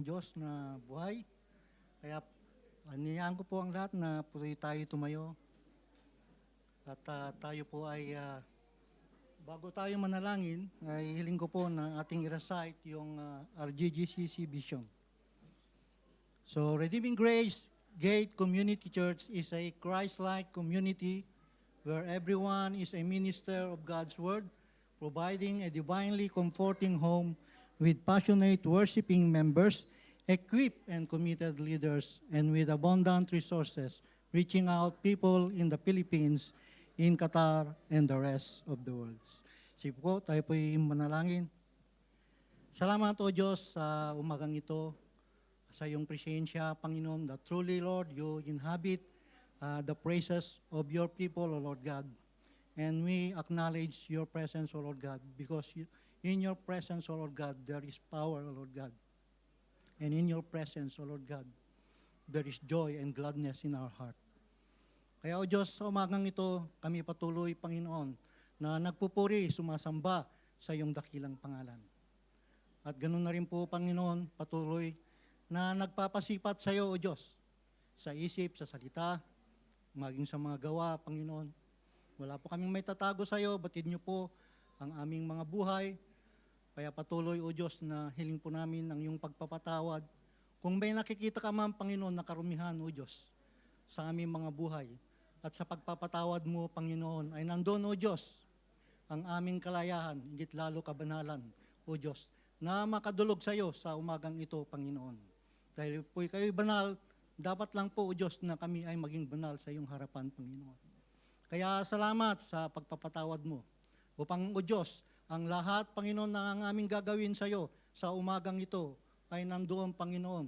Diyos na buhay. Kaya aniyaan ko po ang lahat na puri tayo tumayo at tayo po ay bago tayo manalangin, ay hiling ko po na ating i-recite yung RGGCC Vision. So, Redeeming Grace Gate Community Church is a Christ-like community where everyone is a minister of God's Word, providing a divinely comforting home with passionate worshiping members, equipped and committed leaders, and with abundant resources, reaching out people in the Philippines, in Qatar, and the rest of the world. Sige po, tayo po manalangin. Salamat o Diyos sa umagang ito, sa iyong presensya, Panginoon, that truly, Lord, you inhabit the praises of your people, O Lord God. And we acknowledge your presence, O Lord God, because in your presence, O Lord God, there is power, O Lord God. And in your presence, O Lord God, there is joy and gladness in our heart. Kaya, O Diyos, sa umagang ito, kami patuloy, Panginoon, na nagpupuri, sumasamba sa iyong dakilang pangalan. At ganoon na rin po, Panginoon, patuloy na nagpapasipat sa iyo, O Diyos, sa isip, sa salita, maging sa mga gawa, Panginoon. Wala po kaming may tatago sa iyo, batid niyo po ang aming mga buhay. Kaya patuloy, O Diyos, na hiling po namin ang iyong pagpapatawad. Kung may nakikita ka man, Panginoon, na karumihan, O Diyos, sa aming mga buhay, at sa pagpapatawad mo, Panginoon, ay nandoon, O Diyos, ang aming kalayahan, higit lalo kabanalan, O Diyos, na makadulog sa iyo sa umagang ito, Panginoon. Dahil po kayo'y banal, dapat lang po, O Diyos, na kami ay maging banal sa iyong harapan, Panginoon. Kaya salamat sa pagpapatawad mo. Upang, O Diyos, ang lahat, Panginoon, na ang aming gagawin sa iyo sa umagang ito ay nandoon, Panginoon,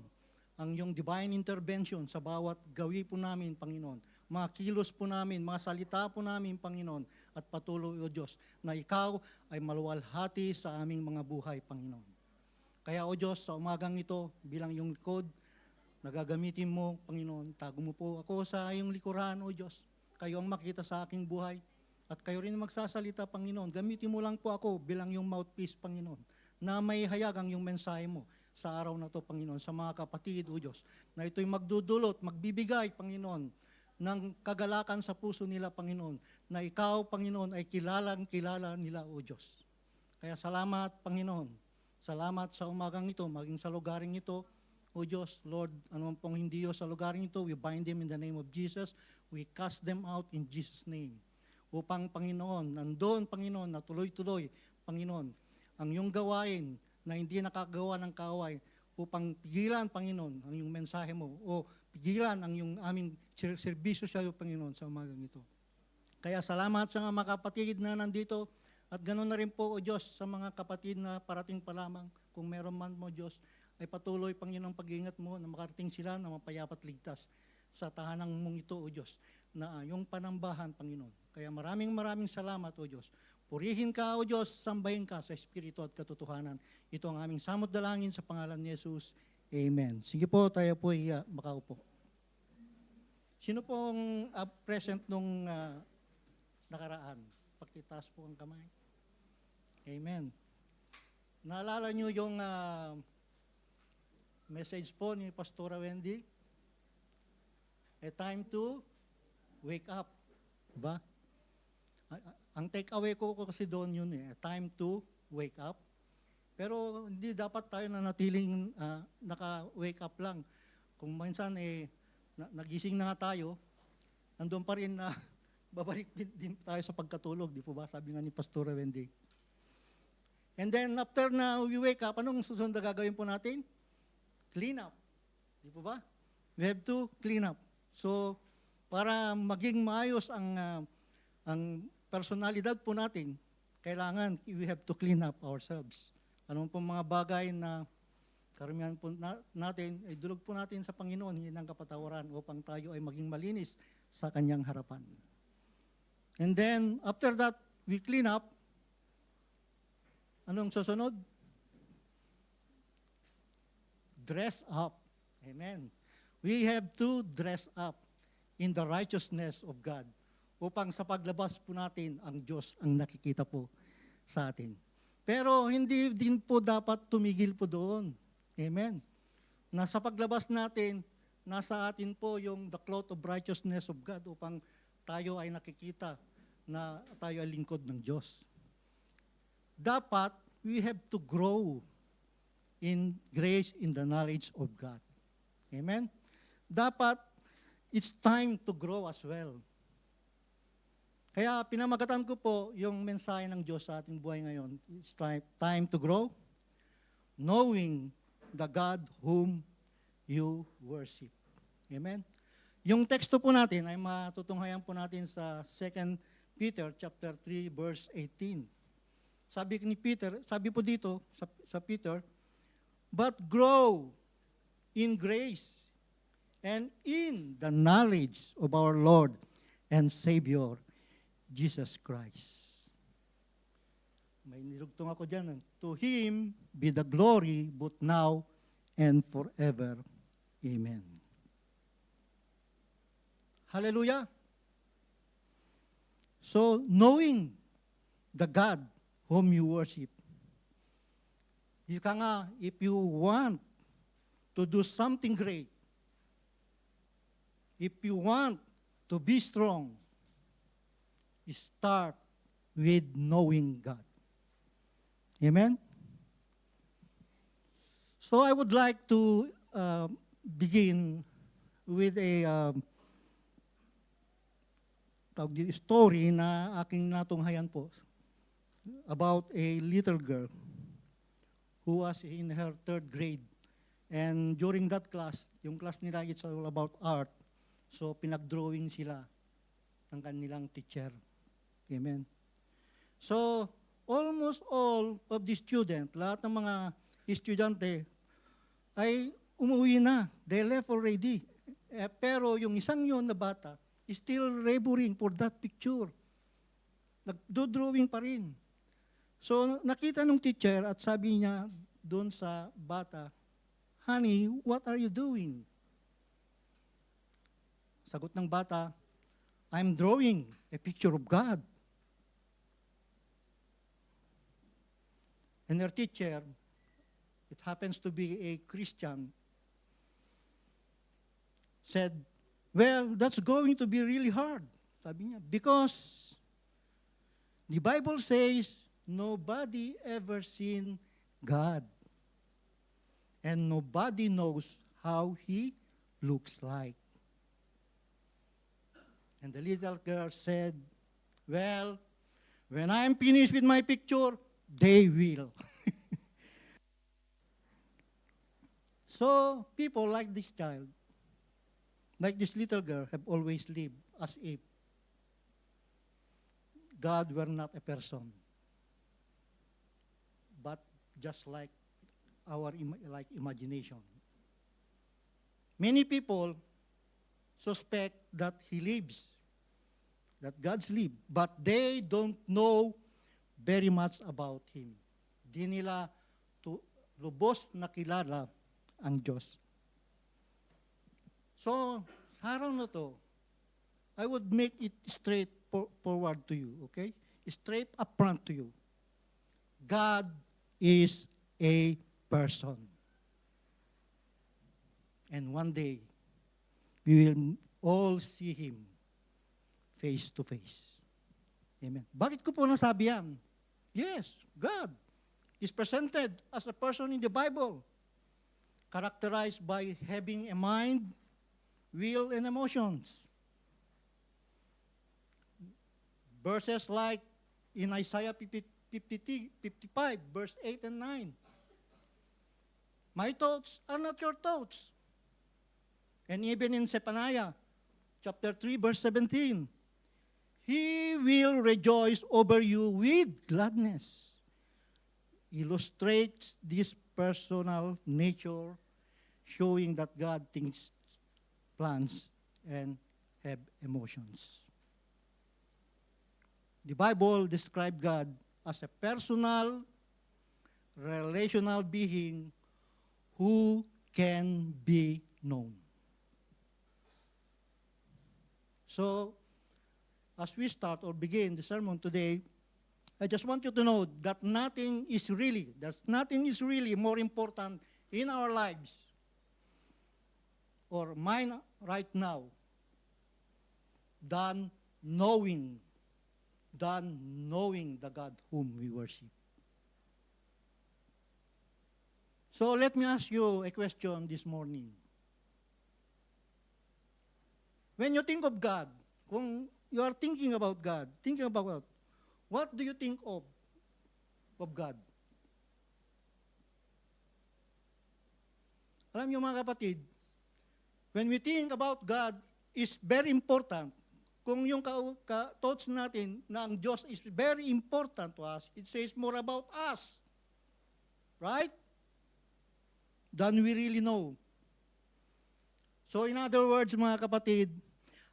ang iyong divine intervention sa bawat gawi po namin, Panginoon. Mga kilos po namin, mga salita po namin, Panginoon, at patuloy, O Diyos, na ikaw ay maluwalhati sa aming mga buhay, Panginoon. Kaya, O Diyos, sa umagang ito, bilang iyong likod, nagagamitin mo, Panginoon, tago mo po ako sa iyong likuran, O Diyos. Kayo ang makita sa aking buhay. At kayo rin magsasalita, Panginoon. Gamitin mo lang po ako bilang yung mouthpiece, Panginoon, na may hayag ang yung mensahe mo sa araw na to, Panginoon, sa mga kapatid, O Diyos, na ito'y magdudulot, magbibigay, Panginoon, ng kagalakan sa puso nila, Panginoon, na ikaw, Panginoon, ay kilala nila, O Diyos. Kaya salamat, Panginoon. Salamat sa umagang ito, maging sa lugaring ito, O Diyos, Lord, anuman pong hindi o sa lugaring ito, we bind them in the name of Jesus. We cast them out in Jesus' name. Upang, Panginoon, nandoon, Panginoon, na tuloy-tuloy, Panginoon, ang iyong gawain na hindi nakagawa ng kaaway, upang pigilan, Panginoon, ang iyong mensahe mo, o pigilan ang iyong aming serbisyo sa iyo, Panginoon, sa umagang ito. Kaya salamat sa mga kapatid na nandito, at ganoon na rin po, O Diyos, sa mga kapatid na parating pa lamang, kung meron man mo, Diyos, ay patuloy, Panginoon, pag-ingat mo na makarating sila na mapayapat ligtas sa tahanang mong ito, O Diyos, na yung panambahan, Panginoon. Kaya maraming salamat, O Diyos. Purihin ka, O Diyos, sambahin ka sa Espiritu at katotohanan. Ito ang aming samot dalangin sa pangalan ni Jesus. Amen. Sige po, tayo po makaupo. Sino pong present nung nakaraan? Pakitaas po ang kamay. Amen. Naalala niyo yung message po ni Pastora Wendy? A time to wake up. Diba? Ang take-away ko kasi doon yun a time to wake up. Pero hindi dapat tayo na natiling naka-wake up lang. Kung minsan nagising na nga tayo, nandun pa rin na babalik din tayo sa pagkatulog. Di po ba? Sabi nga ni Pastora Wendy. And then after na we wake up, anong susunod na gagawin po natin? Clean up. Di po ba? We have to clean up. So, para maging maayos ang personalidad po natin, kailangan we have to clean up ourselves. Anong pong mga bagay na karamihan po natin, ay dulog po natin sa Panginoon, hindi ng kapatawaran upang tayo ay maging malinis sa Kanyang harapan. And then, after that, we clean up. Anong susunod? Dress up. Amen. We have to dress up in the righteousness of God upang sa paglabas po natin, ang Diyos ang nakikita po sa atin. Pero hindi din po dapat tumigil po doon. Amen. na sa paglabas natin, nasa atin po yung the cloth of righteousness of God upang tayo ay nakikita na tayo ay lingkod ng Diyos. Dapat, we have to grow in grace, in the knowledge of God. Amen? Dapat, it's time to grow as well. Kaya pinamagatan ko po yung mensahe ng Diyos sa ating buhay ngayon. It's time to grow, knowing the God whom you worship. Amen? Yung teksto po natin ay matutunghayan po natin sa 2 Peter chapter 3 verse 18. Sabi po dito sa Peter, but grow in grace and in the knowledge of our Lord and Savior, Jesus Christ. May nilugtong ako dyan. To Him be the glory both now and forever. Amen. Hallelujah. So, knowing the God whom you worship, if you want to do something great, if you want to be strong, start with knowing God. Amen? So I would like to begin with a story na aking natunghayan po about a little girl who was in her 3rd grade. And during that class, yung class nila, it's all about art. So pinag-drawing sila ng kanilang teacher. Amen. So, almost all of the students, lahat ng mga estudyante, ay umuwi na. They left already. Pero yung isang yun na bata, is still laboring for that picture. Nagdo-drawing pa rin. So, nakita nung teacher at sabi niya doon sa bata, honey, what are you doing? Sagot ng bata, I'm drawing a picture of God. And her teacher, it happens to be a Christian, said, well, that's going to be really hard, sabi niya, because the Bible says, nobody ever seen God. And nobody knows how He looks like. And the little girl said, well, when I'm finished with my picture, they will. So, people like this child, like this little girl, have always lived as if God were not a person, but just like our imagination. Many people suspect that He lives, that God's live, but they don't know very much about Him. Di nila lubos na kilala ang Diyos. So, sa araw na to, I would make it straight forward to you, okay? Straight up front to you. God is a person. And one day, we will all see Him face to face. Amen. Bakit ko po nasabi yan? Yes, God is presented as a person in the Bible, characterized by having a mind, will, and emotions. Verses like in Isaiah 55, verse 8 and 9. My thoughts are not your thoughts. And even in Zephaniah, chapter 3, verse 17, He will rejoice over you with gladness. Illustrates this personal nature, showing that God thinks, plans, and have emotions. The Bible describes God as a personal, relational being who can be known. So, as we start or begin the sermon today, I just want you to know that there's nothing is really more important in our lives or mine right now than knowing the God whom we worship. So let me ask you a question this morning. When you think of God, kung you are thinking about God, what do you think of God? Alam niyo mga kapatid, when we think about God, is very important. Kung yung thoughts natin na ang Diyos is very important to us, it says more about us. Right? Than we really know. So in other words, mga kapatid,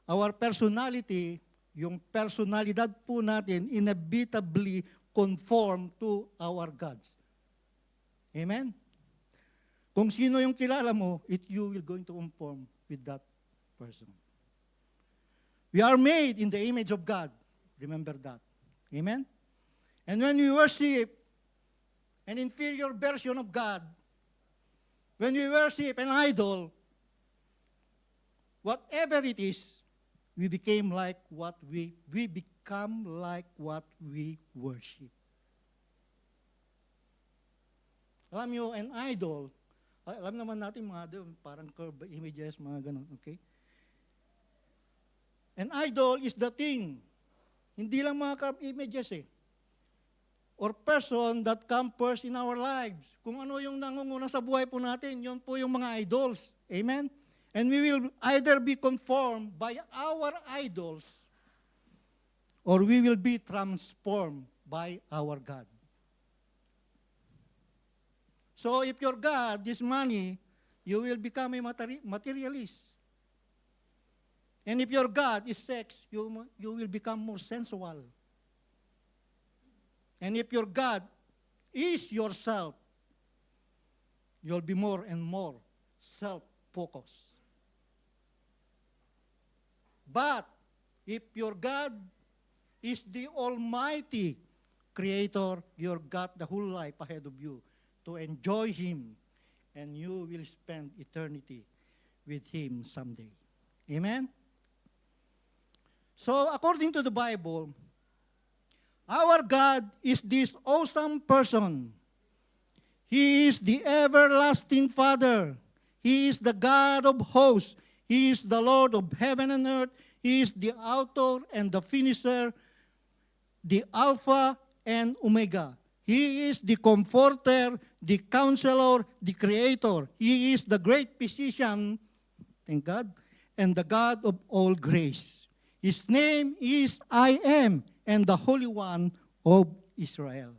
our personality, yung personalidad po natin, inevitably conform to our gods. Amen? Kung sino yung kilala mo, you will going to conform with that person. We are made in the image of God. Remember that. Amen? And when we worship an inferior version of God, when we worship an idol, whatever it is, we become like what we worship. Alam nyo, an idol, alam naman natin mga parang curved images, mga ganun, okay? An idol is the thing. Hindi lang mga curved images or person that come first in our lives. Kung ano yung nangunguna sa buhay po natin, yun po yung mga idols. Amen? And we will either be conformed by our idols or we will be transformed by our God. So if your God is money, you will become a materialist. And if your God is sex, you will become more sensual. And if your God is yourself, you'll be more and more self-focused. But if your God is the Almighty Creator, you got the whole life ahead of you to enjoy Him, and you will spend eternity with Him someday. Amen? So, according to the Bible, our God is this awesome person. He is the everlasting Father. He is the God of hosts. He is the Lord of heaven and earth. He is the author and the finisher, the Alpha and Omega. He is the comforter, the counselor, the creator. He is the great physician, thank God, and the God of all grace. His name is I Am, and the Holy One of Israel.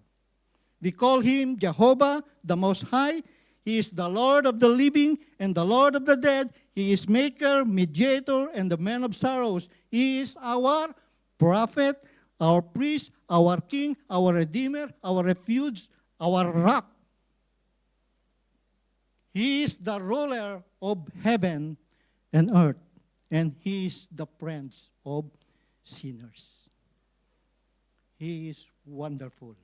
We call Him Jehovah, the Most High. He is the Lord of the living and the Lord of the dead. He is Maker, Mediator, and the Man of sorrows. He is our prophet, our priest, our King, our Redeemer, our refuge, our rock. He is the ruler of heaven and earth, and He is the prince of sinners. He is wonderful.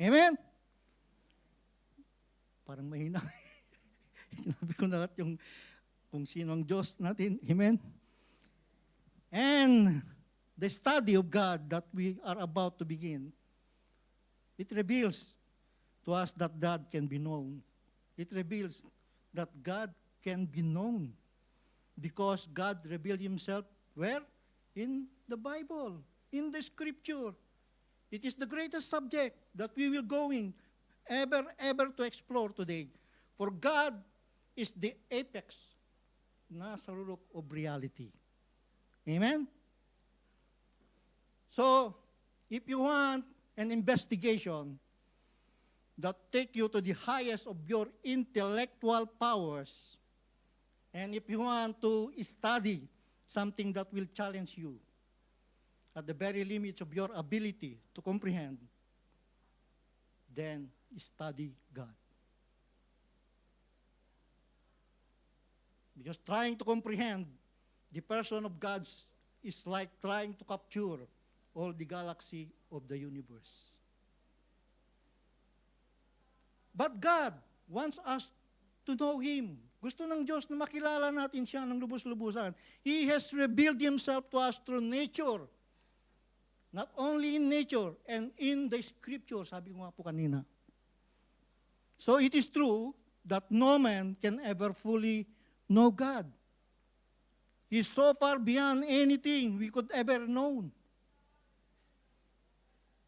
Amen? Parang mahina. Sinabi ko na lahat yung kung sino ang Diyos natin. Amen? And the study of God that we are about to begin, it reveals to us that God can be known. It reveals that God can be known because God revealed Himself where? In the Bible, in the Scripture. It is the greatest subject that we will going ever to explore today. For God is the apex na sarurok of reality. Amen? So, if you want an investigation that take you to the highest of your intellectual powers, and if you want to study something that will challenge you at the very limits of your ability to comprehend, then study God. Because trying to comprehend the person of God is like trying to capture all the galaxy of the universe. But God wants us to know Him, Gusto ng Diyos na makilala natin siya ng lubos-lubusan. He has revealed Himself to us through nature. Not only in nature and in the Scripture, sabi ko nga po kanina. So it is true that no man can ever fully know God. He's so far beyond anything we could ever know.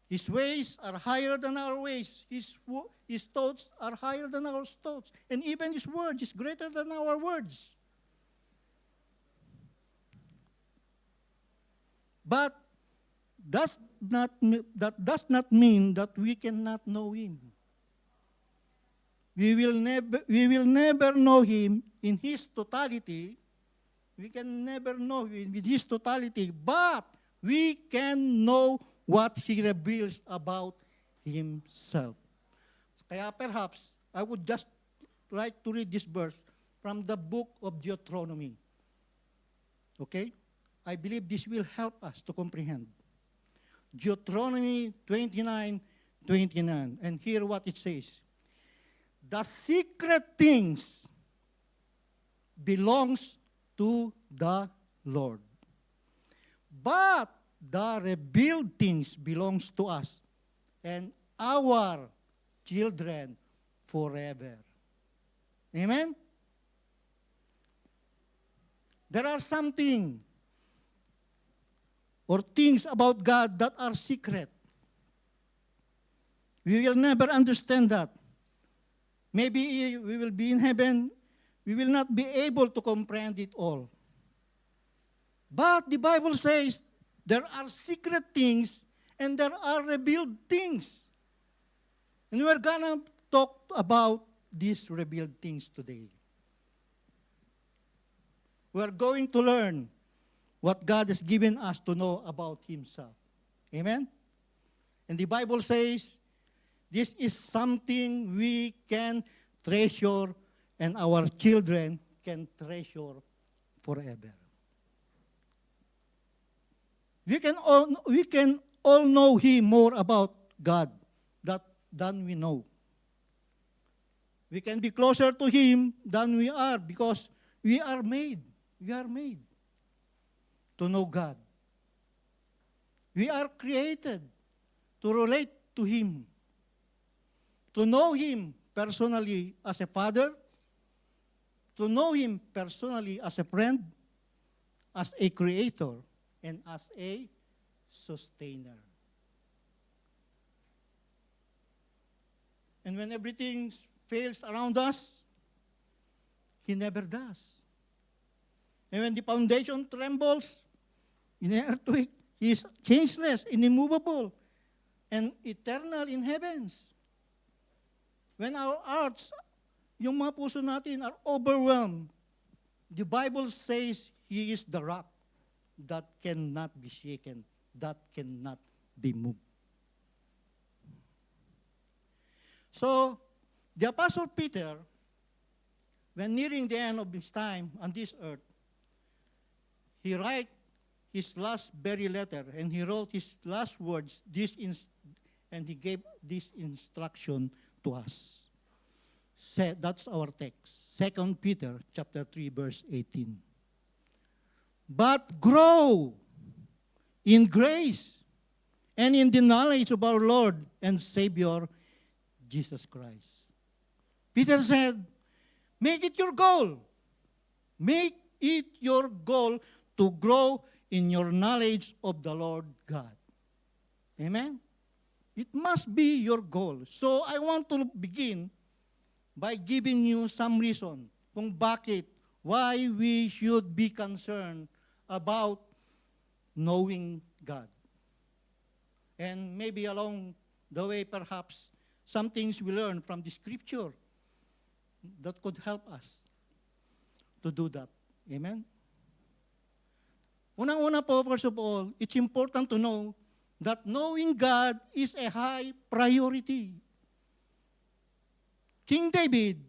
His ways are higher than our ways. His thoughts are higher than our thoughts. And even His word is greater than our words. But that does not mean that we cannot know Him. We will never know Him in His totality. We can never know Him with His totality, but we can know what He reveals about Himself. Kaya perhaps, I would just like to read this verse from the book of Deuteronomy. Okay? I believe this will help us to comprehend. Deuteronomy 29:29. And hear what it says. The secret things belongs to the Lord. But the revealed things belongs to us and our children forever. Amen? There are something or things about God that are secret. We will never understand that. Maybe we will be in heaven, we will not be able to comprehend it all. But the Bible says there are secret things and there are revealed things. And we're gonna talk about these revealed things today. We're going to learn what God has given us to know about Himself. Amen? And the Bible says, this is something we can treasure and our children can treasure forever. We can all know Him more about God than we know. We can be closer to Him than we are because we are made to know God. We are created to relate to Him, to know Him personally as a father, to know Him personally as a friend, as a creator, and as a sustainer. And when everything fails around us, He never does. And when the foundation trembles in an earthquake, He is changeless and immovable and eternal in heavens. When our hearts, yung mga puso natin are overwhelmed, the Bible says He is the rock that cannot be shaken, that cannot be moved. So, the Apostle Peter, when nearing the end of his time on this earth, he wrote his last very letter, and he wrote his last words, and he gave this instruction to us. That's our text, 2 Peter chapter 3, verse 18. But grow in grace and in the knowledge of our Lord and Savior, Jesus Christ. Peter said, make it your goal. Make it your goal to grow in your knowledge of the Lord God. Amen? It must be your goal. So I want to begin by giving you some reason kung bakit, why we should be concerned about knowing God. And maybe along the way, perhaps, some things we learn from the Scripture that could help us to do that. Amen? Unang-una po, first of all, it's important to know that knowing God is a high priority. King David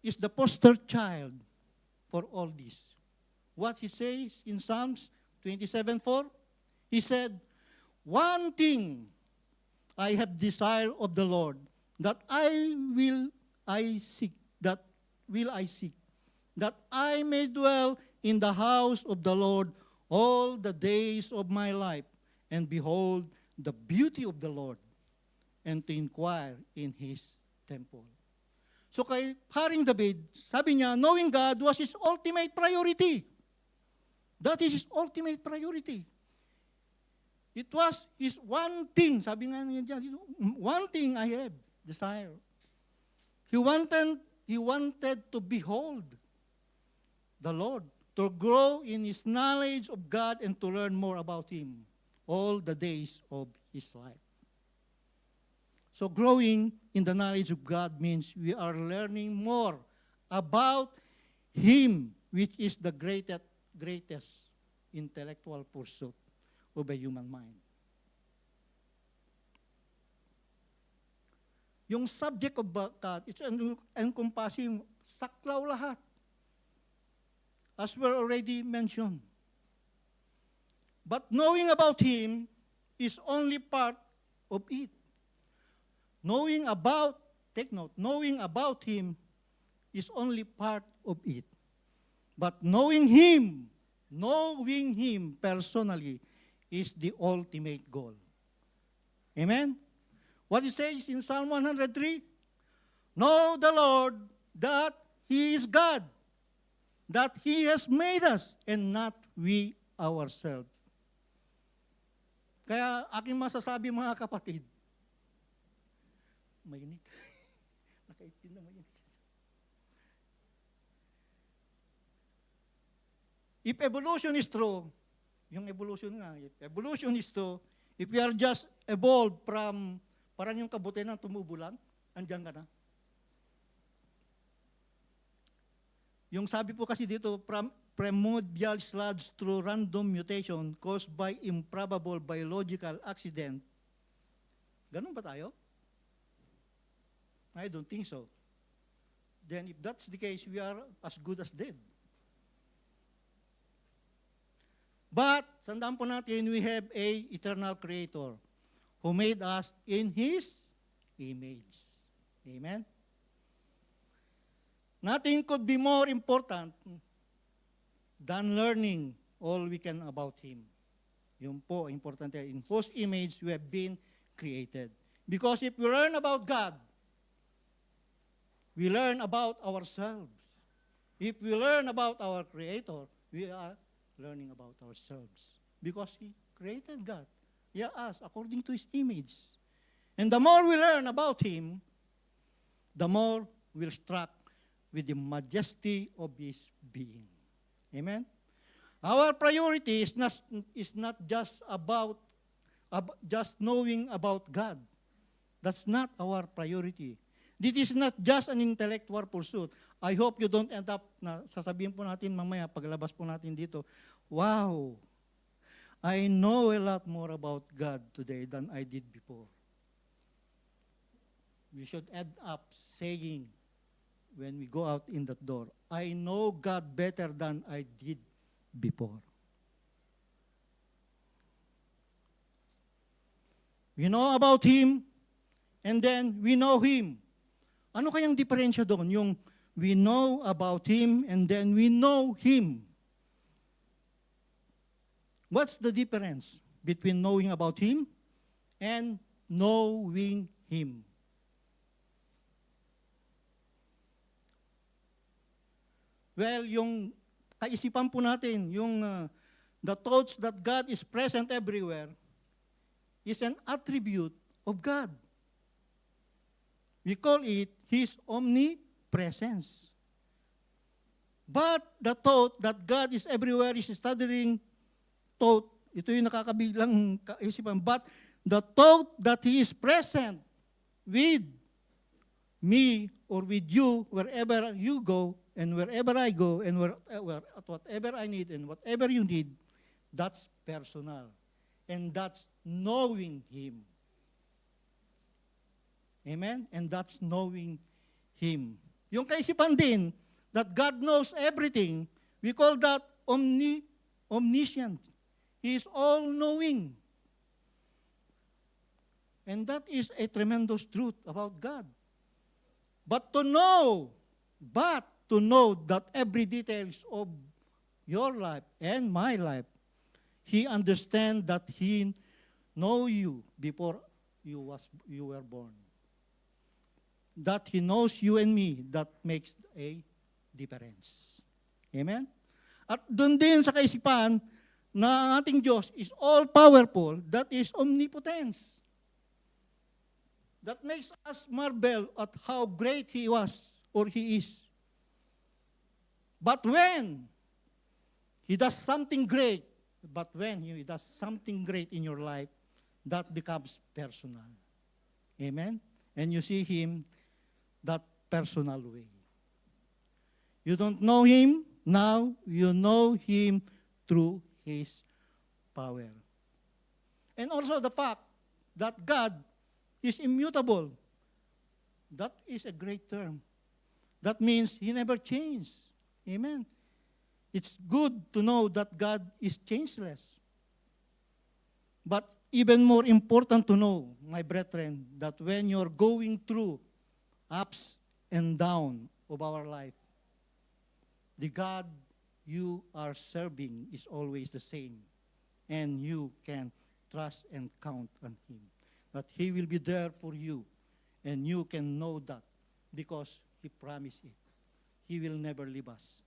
is the poster child for all this. What he says in Psalms 27:4, he said, one thing I have desired of the Lord, that I seek, that will I seek, that I may dwell in the house of the Lord all the days of my life, and behold the beauty of the Lord, and to inquire in His temple. So kay Haring David, sabi niya, knowing God was his ultimate priority. That is his ultimate priority. It was his one thing, sabi nga niya dyan, one thing I have desire. He wanted to behold the Lord, to grow in his knowledge of God and to learn more about Him all the days of his life. So growing in the knowledge of God means we are learning more about Him, which is the greatest intellectual pursuit of a human mind. Yung subject of God, it's encompassing, saklaw lahat. As we're already mentioned. But knowing about Him is only part of it. Take note, knowing about Him is only part of it. But knowing Him personally is the ultimate goal. Amen? What it says in Psalm 103, know the Lord that He is God, that He has made us and not we ourselves. Kaya aking masasabi mga kapatid, mainit. Nakaitim na mainit. If evolution is true, yung evolution nga, if evolution is true, if we are just evolved from, parang yung kabuti na tumubo lang, andyan ka na. Yung sabi po kasi dito, from primordial sludge through random mutation caused by improbable biological accident. Ganun ba tayo? I don't think so. Then if that's the case, we are as good as dead. But, sandaan po natin, we have a eternal Creator who made us in His image. Amen? Nothing could be more important than learning all we can about Him. Yun po, importante. In whose image we have been created. Because if we learn about God, we learn about ourselves. If we learn about our Creator, we are learning about ourselves. Because He created God. Us according to His image. And the more we learn about Him, the more we're struck with the majesty of His being. Amen? Our priority is not just about just knowing about God. That's not our priority. This is not just an intellectual pursuit. I hope you don't end up, sasabihin po natin mamaya, paglabas po natin dito, wow, I know a lot more about God today than I did before. We should end up saying, when we go out in that door, I know God better than I did before. We know about Him, and then we know Him. Ano kayang diferensya doon? Yung we know about Him, and then we know Him. What's the difference between knowing about Him and knowing Him? Well, yung kaisipan po natin, yung the thoughts that God is present everywhere is an attribute of God. We call it His omnipresence. But the thought that God is everywhere is stuttering thought. Ito yung nakakabiglang kaisipan. But the thought that He is present with me or with you wherever you go and wherever I go and whatever I need and whatever you need, that's personal. And that's knowing Him. Amen? And that's knowing Him. Yung kaisipan din, that God knows everything, we call that omniscient. He is all-knowing. And that is a tremendous truth about God. But to know that every details of your life and my life. He understands that He know you before you were born. That He knows you and me, that makes a difference. Amen? At doon din sa kaisipan na ang ating Diyos is all-powerful, that is omnipotence. That makes us marvel at how great He was or He is. But when He does something great, in your life, that becomes personal. Amen? And you see Him that personal way. You don't know Him now, you know Him through His power. And also the fact that God is immutable. That is a great term. That means He never changed. Amen. It's good to know that God is changeless. But even more important to know, my brethren, that when you're going through ups and downs of our life, the God you are serving is always the same. And you can trust and count on Him. That He will be there for you. And you can know that because He promised it. He will never leave us.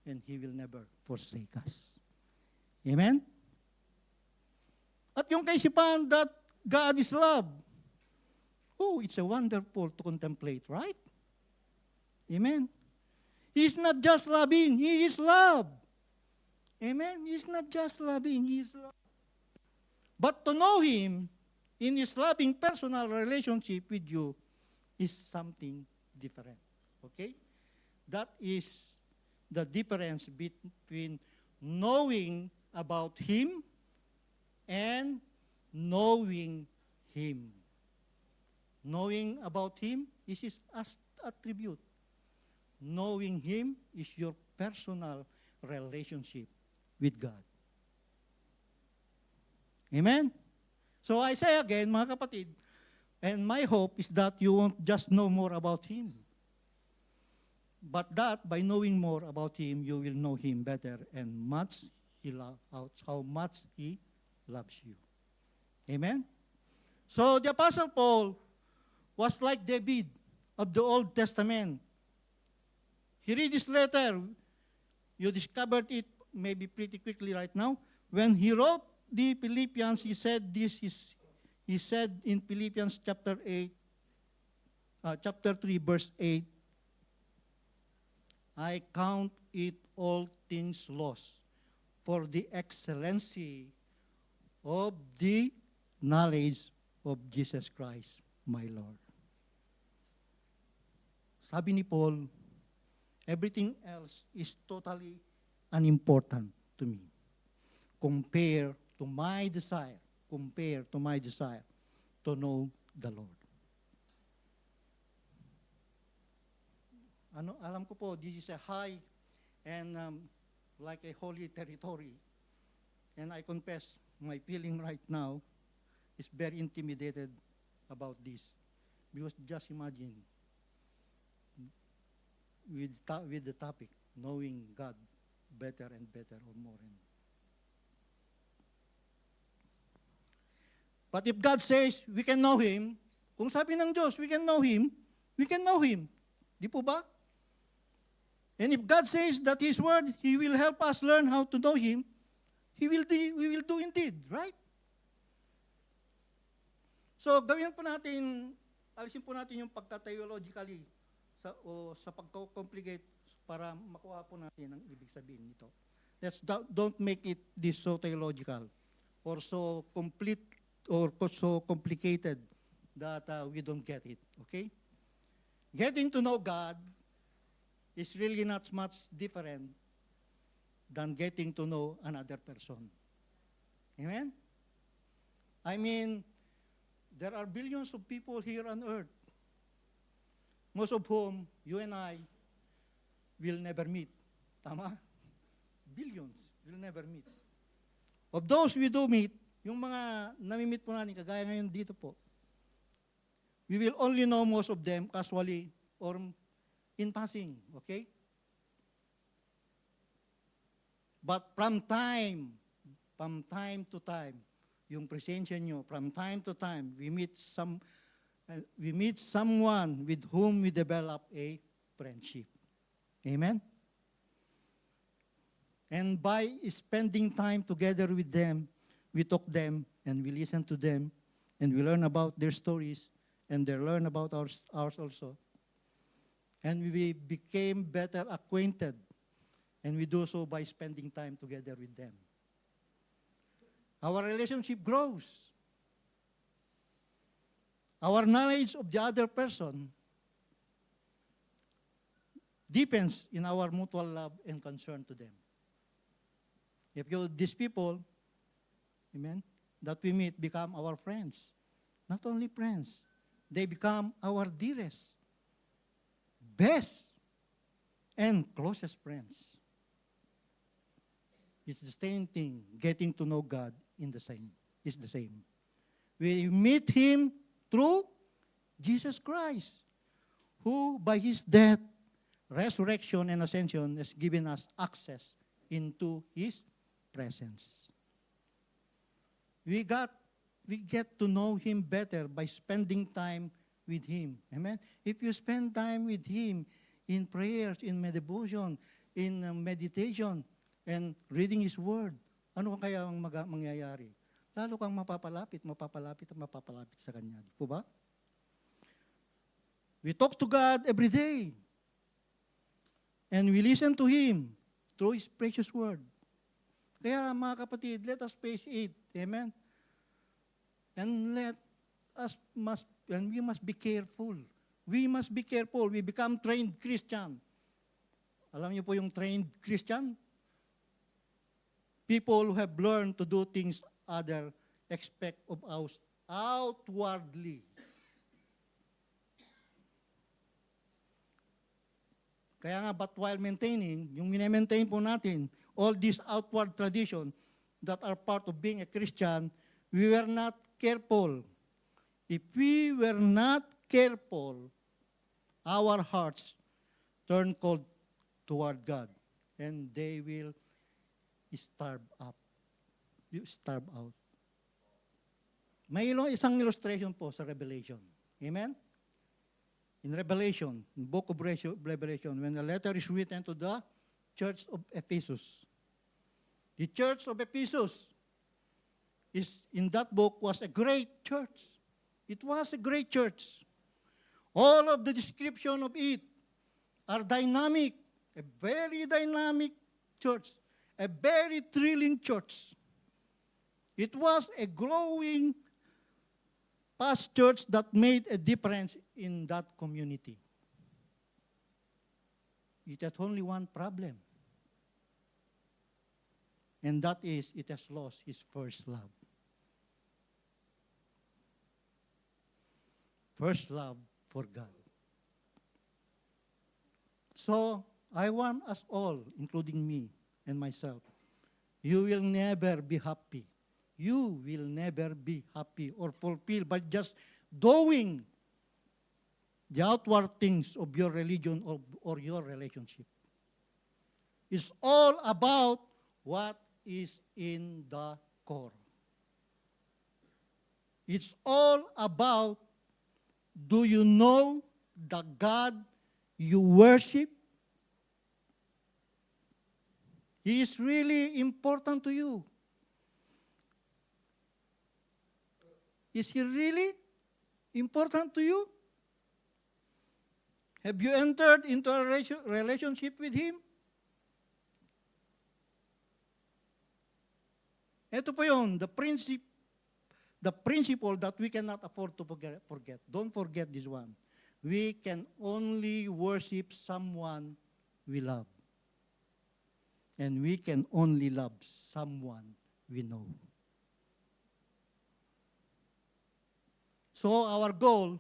And He will never forsake us. Amen? At yung kaisipan that God is love. Oh, it's a wonderful to contemplate, right? Amen? He is not just loving, He is love. Amen? He is not just loving, He is love. But to know Him in His loving personal relationship with you is something different. Okay? That is the difference between knowing about Him and knowing Him. Knowing about Him is His attribute. Knowing Him is your personal relationship with God. Amen? So I say again, mga kapatid, and my hope is that you won't just know more about Him, but that by knowing more about Him, you will know Him better and how much He loves you. Amen? So the Apostle Paul was like David of the Old Testament. He read this letter. You discovered it maybe pretty quickly right now. When he wrote the Philippians, he said in Philippians chapter 3, verse 8, I count it all things lost for the excellency of the knowledge of Jesus Christ, my Lord. Sabi ni Paul, everything else is totally unimportant to me. Compare to my desire to know the Lord. Alam ko po, this is a high and like a holy territory. And I confess, my feeling right now is very intimidated about this. Because just imagine, with the topic, knowing God better and better or more. But if God says we can know Him, kung sabi ng Diyos we can know Him, we can know Him. Di po ba? And if God says that His Word, He will help us learn how to know Him, we will do indeed, right? So gawin po natin, alisin po natin yung pagka-theologically sa pagko-complicate para makuha po natin ang ibig sabihin nito. Don't make it this so theological or so complete or so complicated that we don't get it, okay? Getting to know God is really not much different than getting to know another person. Amen? I mean, there are billions of people here on earth, most of whom you and I will never meet. Tama? Billions will never meet. Of those we do meet, yung mga nami-meet po natin, kagaya ngayon dito po, we will only know most of them casually or in passing, okay? But from time to time, yung presensya nyo, from time to time, we meet someone with whom we develop a friendship. Amen? And by spending time together with them, we talk them, and we listen to them, and we learn about their stories, and they learn about ours also. And we became better acquainted, and we do so by spending time together with them. Our relationship grows. Our knowledge of the other person deepens in our mutual love and concern to them. These people, amen, that we meet become our friends. Not only friends, they become our dearest, best, and closest friends. It's the same thing, getting to know God is the same. We meet Him through Jesus Christ, who by His death, resurrection, and ascension has given us access into His presence. We get to know Him better by spending time with Him. Amen? If you spend time with Him in prayers, in devotion, in meditation, and reading His Word, ano kaya ang mangyayari? Lalo kang mapapalapit sa Kanya. Di po ba? We talk to God every day. And we listen to Him through His precious Word. Kaya mga kapatid, let us face it. Amen? And we must be careful. We must be careful. We become trained Christian. Alam niyo po yung trained Christian? People who have learned to do things others expect of us outwardly. Kaya nga, but while maintaining, yung minemaintain po natin, all these outward tradition that are part of being a Christian, we were not careful. If we were not careful, our hearts turn cold toward God, and they will starve out. May isang illustration po sa Revelation. Amen? In Revelation, in the book of Revelation, when the letter is written to the church of Ephesus. The church of Ephesus in that book was a great church. It was a great church. All of the description of it are dynamic, a very dynamic church, a very thrilling church. It was a growing past church that made a difference in that community. It had only one problem. And that is, it has lost its first love. First love for God. So, I want us all, including me and myself, you will never be happy. You will never be happy or fulfilled by just doing the outward things of your religion or your relationship. It's all about what is in the core. It's all about, do you know the God you worship? He is really important to you. Is He really important to you? Have you entered into a relationship with Him? Ito po yun, the principle that we cannot afford to forget. Don't forget this one. We can only worship someone we love. And we can only love someone we know. So our goal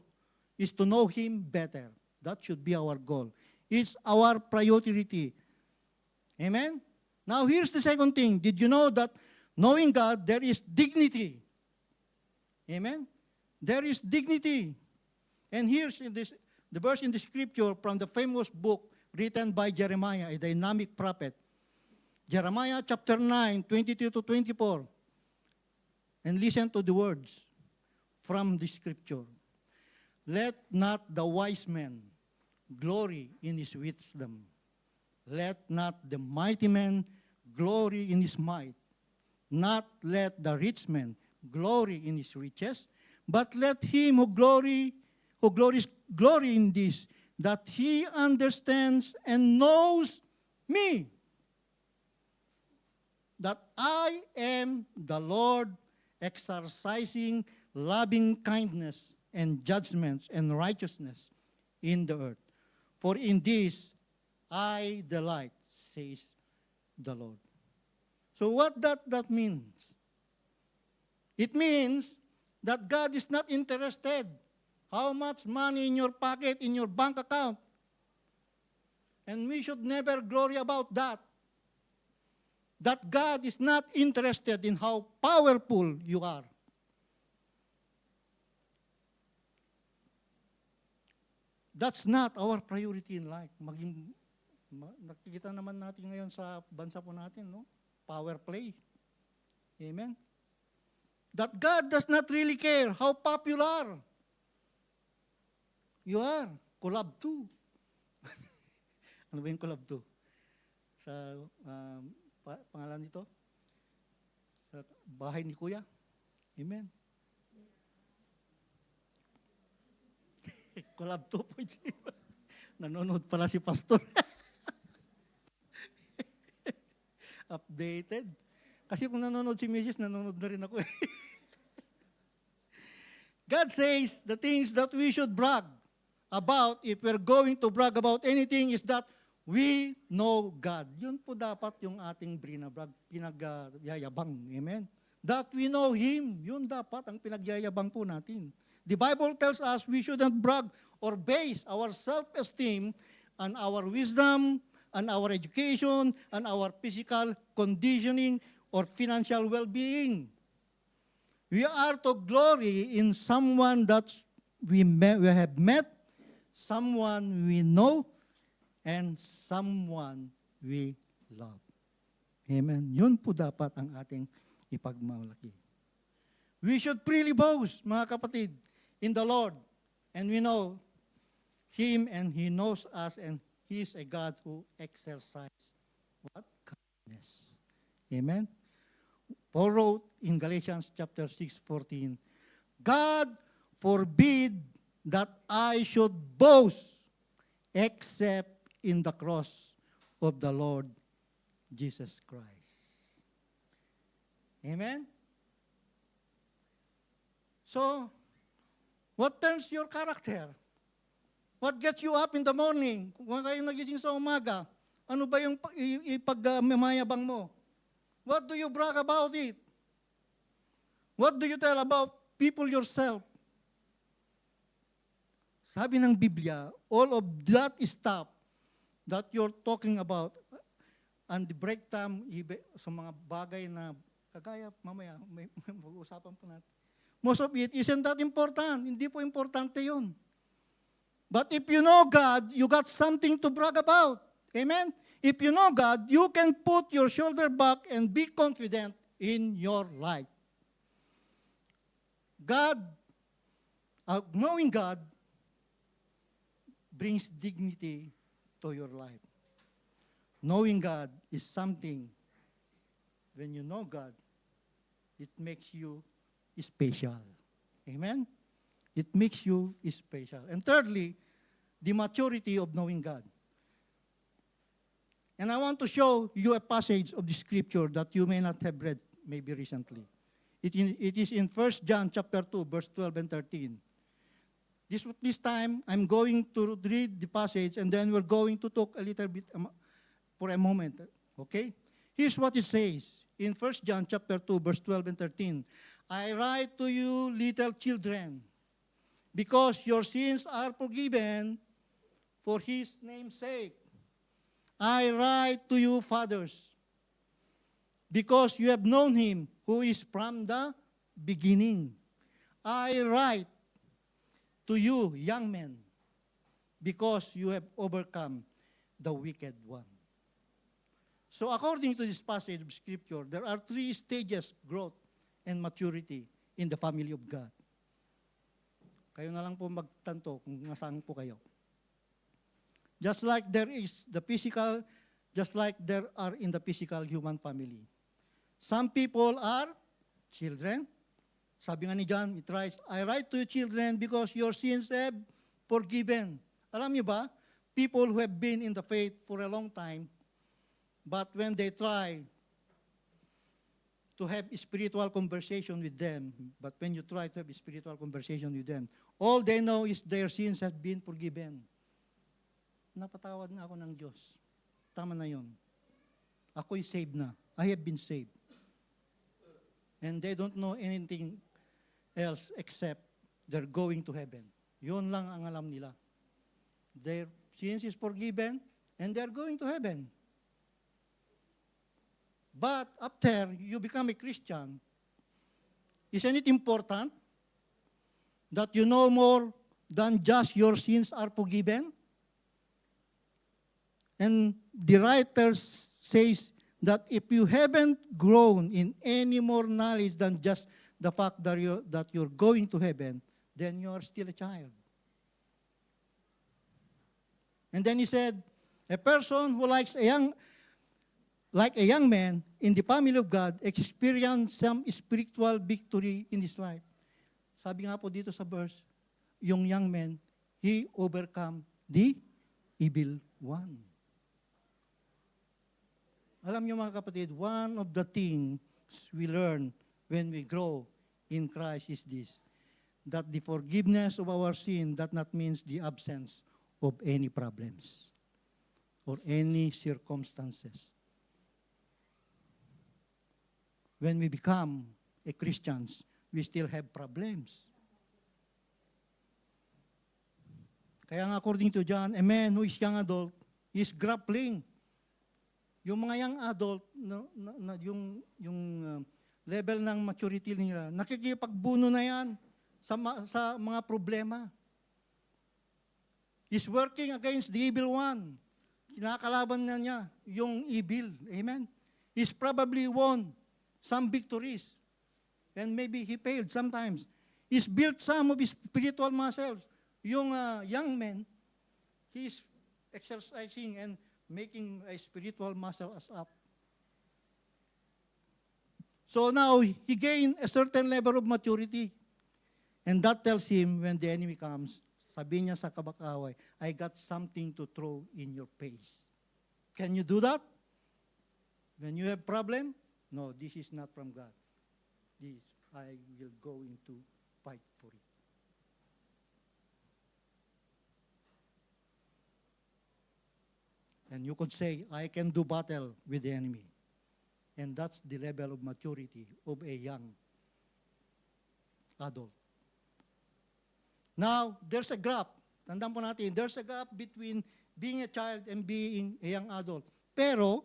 is to know Him better. That should be our goal. It's our priority. Amen? Now here's the second thing. Did you know that knowing God, there is dignity? Amen? There is dignity. And here's in this The verse in the scripture from the famous book written by Jeremiah, a dynamic prophet. Jeremiah chapter 9, 22 to 24. And listen to the words from the scripture. Let not the wise man glory in his wisdom. Let not the mighty man glory in his might. Not let the rich man glory in his riches, but let him who glories glory in this, that he understands and knows me, that I am the Lord, exercising loving kindness and judgments and righteousness in the earth. For in this I delight, says the Lord. So what that means? It means that God is not interested how much money in your pocket, in your bank account. And we should never glory about that. That God is not interested in how powerful you are. That's not our priority in life. Nakikita naman natin ngayon sa bansa po natin, no? Power play. Amen? That God does not really care how popular you are. Collab 2. Ano ba yung collab 2? Sa pangalan nito? Sa bahay ni Kuya. Amen. Collab 2.0. Nanonood pala si Pastor. Updated. Kasi kung nanonood si Mrs., nanonood na rin ako. God says the things that we should brag about, if we're going to brag about anything, is that we know God. Yun po dapat yung ating pinagyayabang. Amen? That we know Him. Yun dapat ang pinagyayabang po natin. The Bible tells us we shouldn't brag or base our self-esteem on our wisdom, on our education, on our physical conditioning, or financial well-being. We are to glory in someone that we have met, someone we know, and someone we love. Amen. Yun po dapat ang ating ipagmalaki. We should freely boast, mga kapatid, in the Lord. And we know Him and He knows us, and He is a God who exercises what? Kindness. Amen? Paul wrote in Galatians chapter 6:14, God forbid that I should boast except in the cross of the Lord Jesus Christ. Amen? So, what turns your character? What gets you up in the morning? Kung kayo nagising sa umaga, ano ba yung ipagmamayabang mo? What do you brag about it? What do you tell about people yourself? Sabi ng Biblia, all of that stuff that you're talking about, and the break time, sa mga bagay na, kagaya, mamaya, mag-uusapan po natin. Most of it isn't that important. Hindi po importante yun. But if you know God, you got something to brag about. Amen? If you know God, you can put your shoulder back and be confident in your life. God, knowing God, brings dignity to your life. Knowing God is something, when you know God, it makes you special. Amen? It makes you special. And thirdly, the maturity of knowing God. And I want to show you a passage of the scripture that you may not have read maybe recently. It is in 1 John chapter 2, verse 12 and 13. This time, I'm going to read the passage, and then we're going to talk a little bit for a moment. Okay? Here's what it says in 1 John chapter 2, verse 12 and 13. I write to you, little children, because your sins are forgiven for His name's sake. I write to you, fathers, because you have known Him who is from the beginning. I write to you, young men, because you have overcome the wicked one. So according to this passage of Scripture, there are 3 stages, growth and maturity in the family of God. Kayo na lang po magtanto kung nasaan po kayo. Just like there is the physical, just like there are in the physical human family. Some people are children. Sabi nga ni John, it writes, I write to you children because your sins have forgiven. Alam niyo ba, people who have been in the faith for a long time, but when they try to have spiritual conversation with them, but when you try to have spiritual conversation with them, all they know is their sins have been forgiven. Napatawad na ako ng Diyos. Tama na yon. Ako'y saved na. I have been saved. And they don't know anything else except they're going to heaven. Yun lang ang alam nila. Their sins is forgiven and they're going to heaven. But after you become a Christian, isn't it important that you know more than just your sins are forgiven? And the writer says that if you haven't grown in any more knowledge than just the fact that you're going to heaven, then you're still a child. And then he said, a person who like a young man in the family of God experience some spiritual victory in his life. Sabi nga po dito sa verse, yung young man, he overcome the evil one. Alam niyo mga kapatid, one of the things we learn when we grow in Christ is this, that the forgiveness of our sin does not mean the absence of any problems or any circumstances. When we become a Christians, we still have problems. Kaya nga according to John, a man who is young adult is grappling. Yung mga young adult, yung level ng maturity nila, nakikipagbuno na yan sa mga problema. He's working against the evil one. Kinakalaban na niya yung evil. Amen? He's probably won some victories. And maybe he failed sometimes. He's built some of his spiritual muscles. Yung young man, he's exercising and making a spiritual muscle as up. So now, he gained a certain level of maturity. And that tells him when the enemy comes, sabi niya sa kabakaway, I got something to throw in your face. Can you do that? When you have problem? No, this is not from God. This, I will go into fight for it. And you could say, I can do battle with the enemy. And that's the level of maturity of a young adult. Now, there's a gap. Tandaan po natin, there's a gap between being a child and being a young adult. Pero,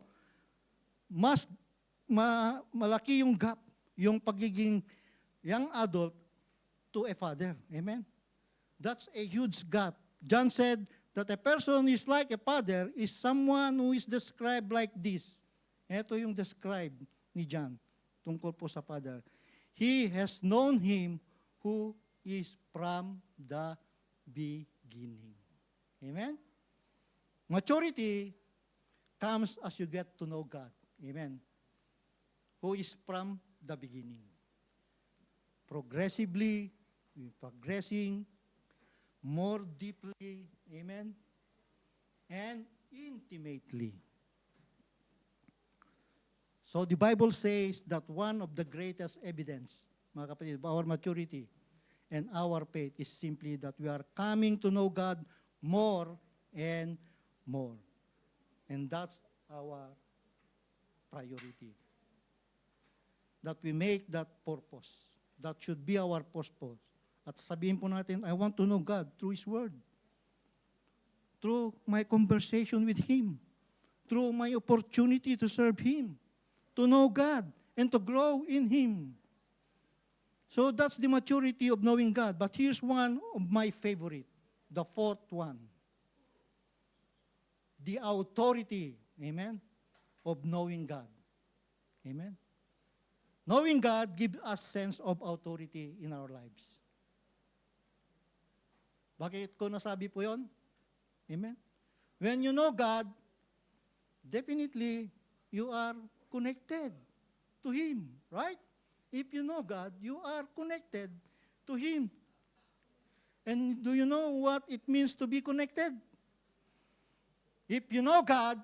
mas malaki yung gap, yung pagiging young adult to a father. Amen? That's a huge gap. John said that a person is like a father is someone who is described like this. Ito yung described ni John tungkol po sa father. He has known him who is from the beginning. Amen? Maturity comes as you get to know God. Amen? Who is from the beginning. Progressively, progressing, more deeply, amen, and intimately. So the Bible says that one of the greatest evidence, mga kapatid, of our maturity and our faith is simply that we are coming to know God more and more. And that's our priority. That we make that purpose. That should be our purpose. At sabihin po natin, I want to know God through His Word. Through my conversation with Him. Through my opportunity to serve Him. To know God and to grow in Him. So that's the maturity of knowing God. But here's one of my favorite, the fourth one. the authority, amen, of knowing God. Amen? Knowing God gives us sense of authority in our lives. Bakit ko nasabi po yon? Amen? When you know God, definitely you are connected to Him, right? If you know God, you are connected to Him. And do you know what it means to be connected? If you know God,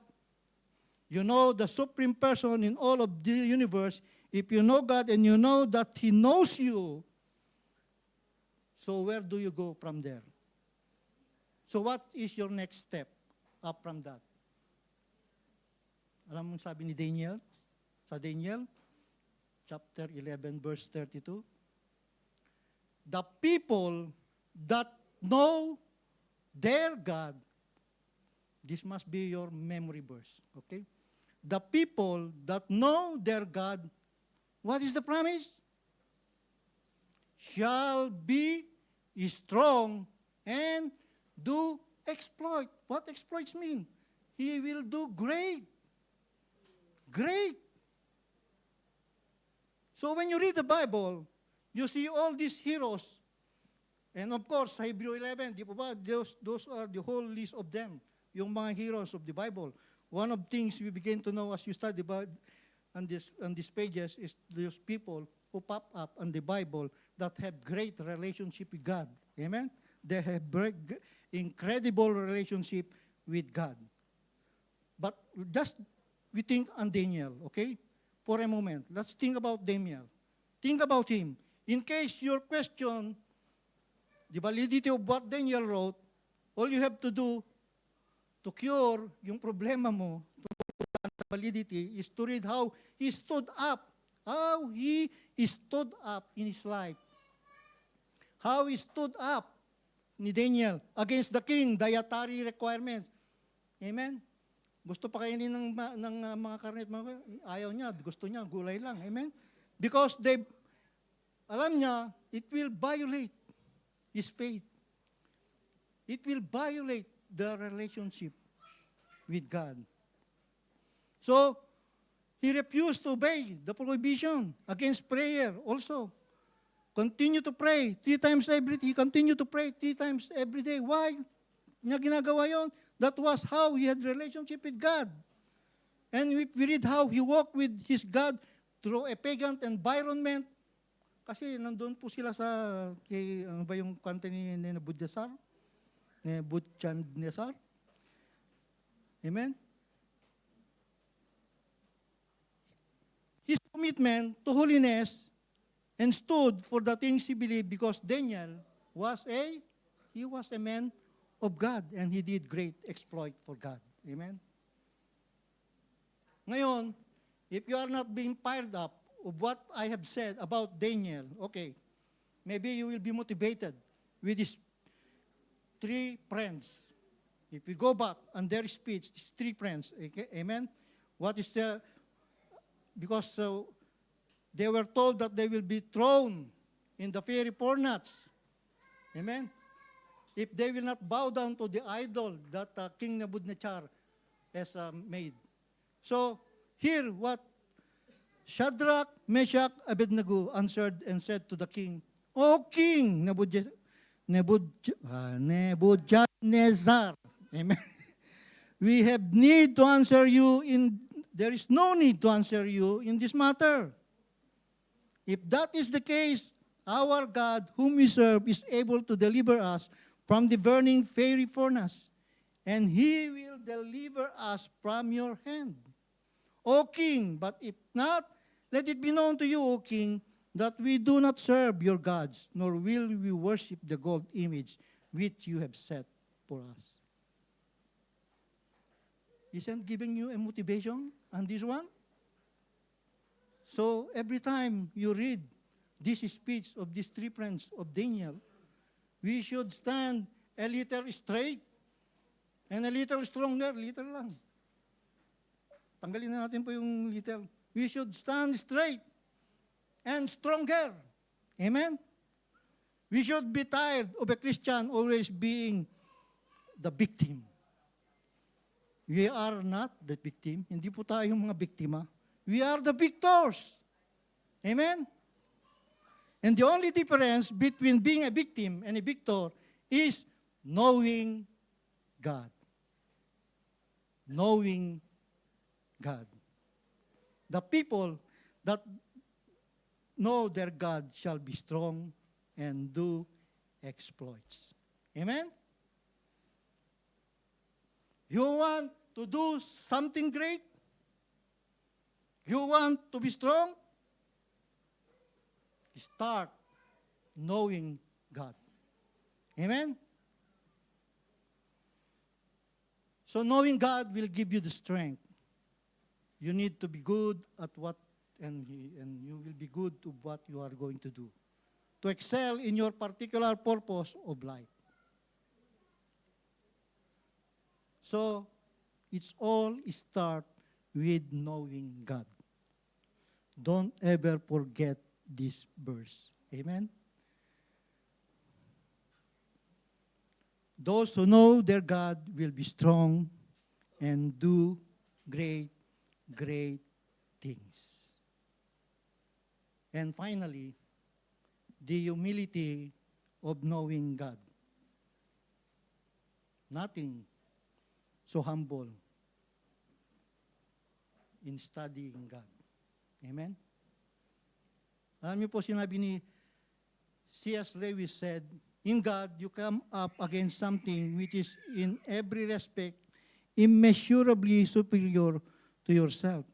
you know the supreme person in all of the universe. If you know God and you know that He knows you, so where do you go from there? So what is your next step up from that? Alam mo sabi ni Daniel? Sa Daniel, chapter 11, verse 32. The people that know their God, this must be your memory verse, okay? The people that know their God, what is the promise? Shall be strong and do exploit. What exploits mean? He will do great. Great. So when you read the Bible, you see all these heroes. And of course, sa Hebrew 11, di po ba, those are the whole list of them, yung mga heroes of the Bible. One of the things we begin to know as you study on these pages is those people who pop up on the Bible that have great relationship with God. Amen? They have incredible relationship with God. But just we think on Daniel, okay? For a moment, let's think about Daniel. Think about him. In case your question the validity of what Daniel wrote, all you have to do to cure yung problema mo, to validity, is to read how he stood up. How he stood up in his life. How he stood up ni Daniel against the king, dietary requirements. Amen? Gusto pa kainin ng mga karne, ayaw niya, gusto niya, gulay lang. Amen? Because alam niya, it will violate his faith. It will violate the relationship with God. So, he refused to obey the prohibition against prayer also. Continue to pray 3 times every day. He continued to pray 3 times every day. Why niya ginagawa yon? That was how he had relationship with God. And we read how he walked with his God through a pagan environment. Kasi nandun po sila sa, ano ba yung kanta ni Nebuchadnezzar? Nebuchadnezzar? Amen? His commitment to holiness and stood for the things he believed because Daniel was a man of God and he did great exploit for God. Amen? Ngayon, if you are not being fired up of what I have said about Daniel, okay, maybe you will be motivated with these 3 friends. If we go back on their speech, these 3 friends, okay, amen? What is because they were told that they will be thrown in the fiery furnace. Amen? If they will not bow down to the idol that King Nebuchadnezzar has made. So, here what Shadrach, Meshach, Abednego answered and said to the king, O King Nebuchadnezzar, amen. We have need to answer you there is no need to answer you in this matter. If that is the case, our God, whom we serve, is able to deliver us from the burning fiery furnace, and He will deliver us from your hand. O King, but if not, let it be known to you, O King, that we do not serve your gods, nor will we worship the gold image which you have set for us. Isn't giving you a motivation on this one? So every time you read this speech of these 3 friends of Daniel, we should stand a little straight and a little stronger, little lang. Tanggalin na natin po yung little. We should stand straight and stronger. Amen? We should be tired of a Christian always being the victim. We are not the victim. Hindi po tayo mga biktima. We are the victors. Amen? And the only difference between being a victim and a victor is knowing God. Knowing God. The people that know their God shall be strong and do exploits. Amen? You want to do something great? You want to be strong? Start knowing God. Amen? So knowing God will give you the strength. You need to be good at what, and you will be good to what you are going to do. To excel in your particular purpose of life. So, it's all start with knowing God. Don't ever forget this verse. Amen? Those who know their God will be strong and do great things. And finally, the humility of knowing God. Nothing so humble in studying God. Amen? Alam niyo po, sinabi ni C.S. Lewis said, in God, you come up against something which is in every respect immeasurably superior to yourself.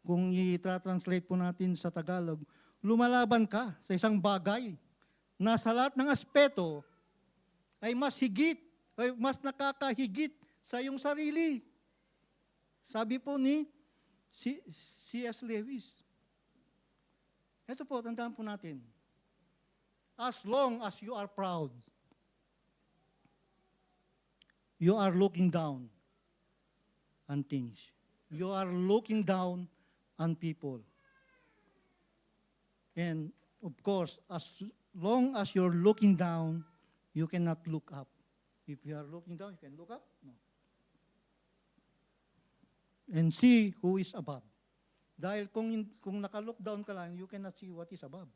Kung i-translate po natin sa Tagalog, lumalaban ka sa isang bagay na sa lahat ng aspeto ay mas higit, ay mas nakakahigit sa iyong sarili. Sabi po ni C.S. Lewis. Ito po, tandaan po natin. As long as you are proud, you are looking down on things. You are looking down on people. And of course, as long as you're looking down, you cannot look up. If you are looking down, you can look up? No. And see who is above. Dahil kung naka-look down ka lang, you cannot see what is above.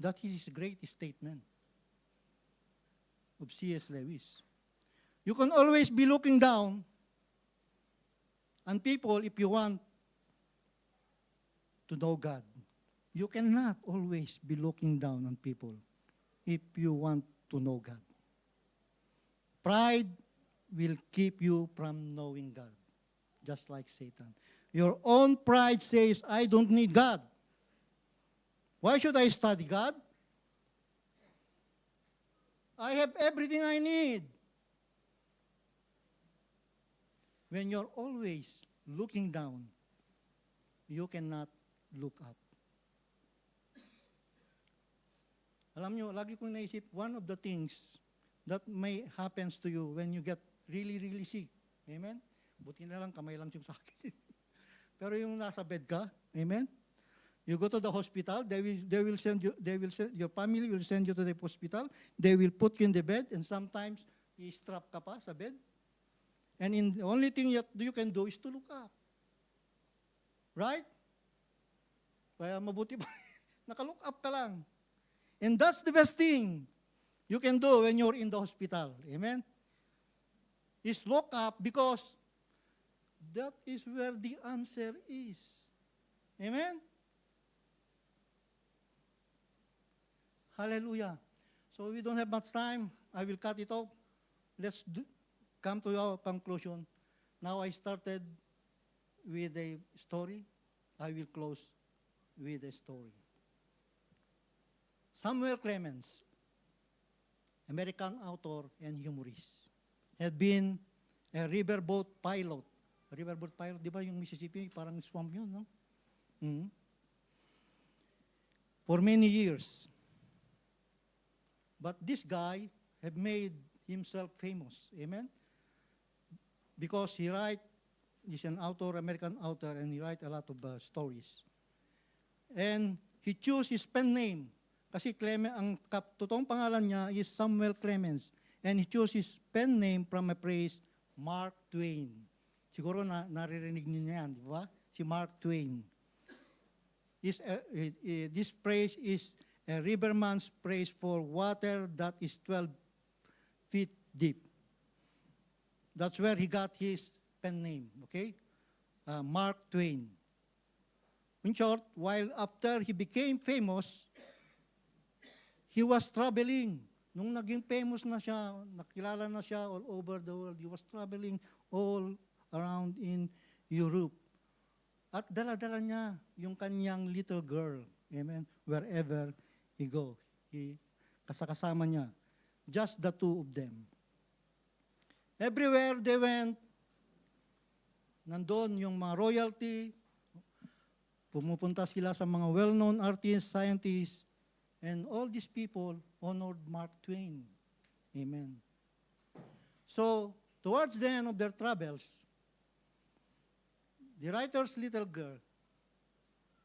That is a great statement of C.S. Lewis. You can always be looking down on people if you want to know God. You cannot always be looking down on people if you want to know God. Pride will keep you from knowing God, just like Satan. Your own pride says, I don't need God. Why should I study God? I have everything I need. When you're always looking down, you cannot look up. Alam nyo, lagi kong naisip, one of the things that may happens to you when you get really sick. Amen? Buti na lang, kamay lang yung sakit. Pero yung nasa bed ka, amen? You go to the hospital, they will send you, your family will send you to the hospital, they will put you in the bed, and sometimes, i-strap ka pa sa bed. And the only thing that you can do is to look up. Right? Kaya mabuti pa, naka-look up ka lang. And that's the best thing you can do when you're in the hospital. Amen? Is look up because that is where the answer is. Amen? Hallelujah. So we don't have much time. I will cut it off. Let's come to our conclusion. Now I started with a story. I will close with a story. Samuel Clemens, American author and humorist, had been a riverboat pilot. Riverboat pilot, di ba yung Mississippi, parang swamp yun, no? Mm-hmm. For many years. But this guy had made himself famous, amen? Because he's an author, American author, and he writes a lot of stories. And he chose his pen name. Kasi ang totoong pangalan niya is Samuel Clemens. And he chose his pen name from a phrase, Mark Twain. Siguro naririnig niyo na yan, di ba? Si Mark Twain. This praise is a riverman's praise for water that is 12 feet deep. That's where he got his pen name, okay? Mark Twain. In short, while after he became famous, he was traveling. Nung naging famous na siya, nakilala na siya all over the world, he was traveling all around in Europe. At dala-dala niya yung kanyang little girl, amen, wherever he go. Kasama niya. Just the two of them. Everywhere they went, nandun yung mga royalty, pumupunta sila sa mga well-known artists, scientists, and all these people honored Mark Twain. Amen. So, towards the end of their travels, the writer's little girl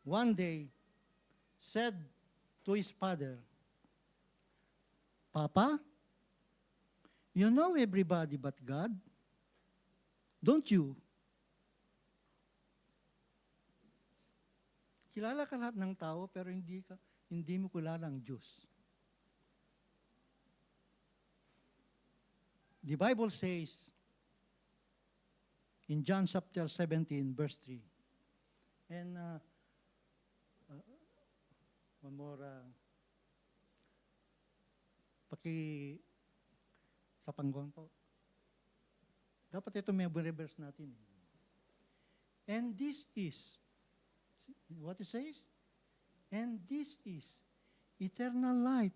one day said to his father, "Papa, you know everybody but God, don't you?" Kilala ka lahat ng tao pero hindi mo kilala ang Diyos. The Bible says in John chapter 17 verse 3. And one more sa panggon po. Dapat ito may reverse natin. And this is what it says? And this is eternal life,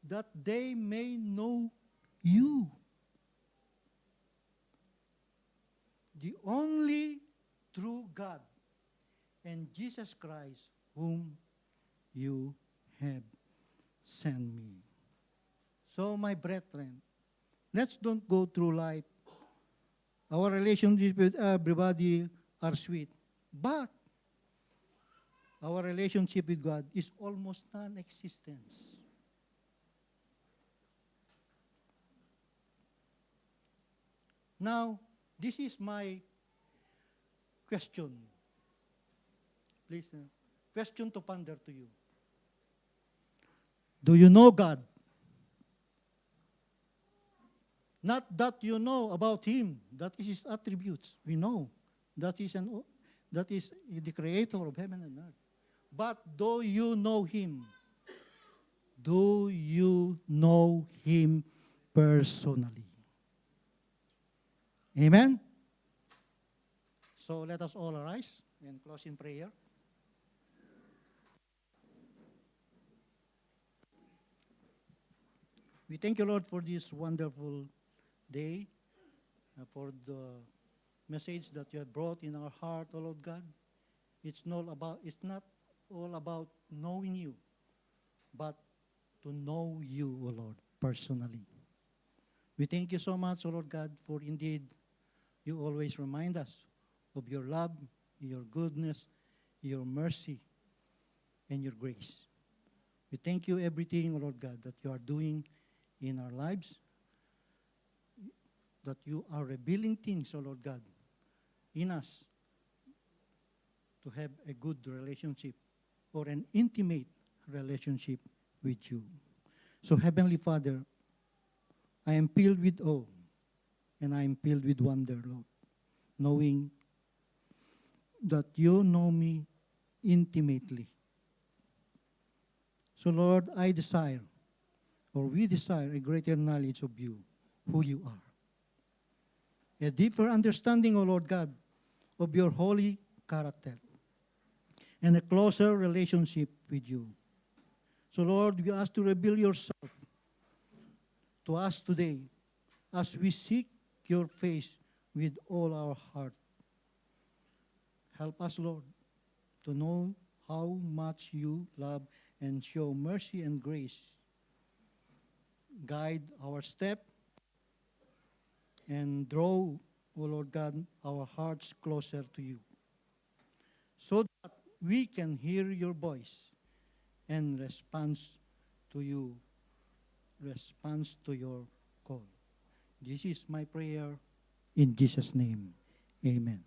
that they may know you, the only true God, and Jesus Christ, whom you have sent me. So, my brethren, let's don't go through life. Our relationship with everybody are sweet, but our relationship with God is almost non-existent. Now, this is my question. Please, question to ponder to you. Do you know God? Not that you know about Him, that is His attributes. We know that is the Creator of heaven and earth. But do you know Him? Do you know Him personally? Amen? So let us all arise and close in prayer. We thank you, Lord, for this wonderful day, for the message that you have brought in our heart, O Lord God. It's not all about knowing you, but to know you, O Lord, personally. We thank you so much, O Lord God, for indeed you always remind us of your love, your goodness, your mercy, and your grace. We thank you everything, O Lord God, that you are doing in our lives, that you are revealing things, O Lord God, in us to have a good relationship or an intimate relationship with you. So, Heavenly Father, I am filled with awe and I am filled with wonder, Lord, knowing that you know me intimately. So, Lord, we desire a greater knowledge of you, who you are. A deeper understanding, O Lord God, of your holy character, and a closer relationship with you. So, Lord, we ask to reveal yourself to us today as we seek your face with all our heart. Help us, Lord, to know how much you love and show mercy and grace. Guide our step and draw, O Lord God, our hearts closer to you, so that we can hear your voice and response to your call. This is my prayer In Jesus' name, amen.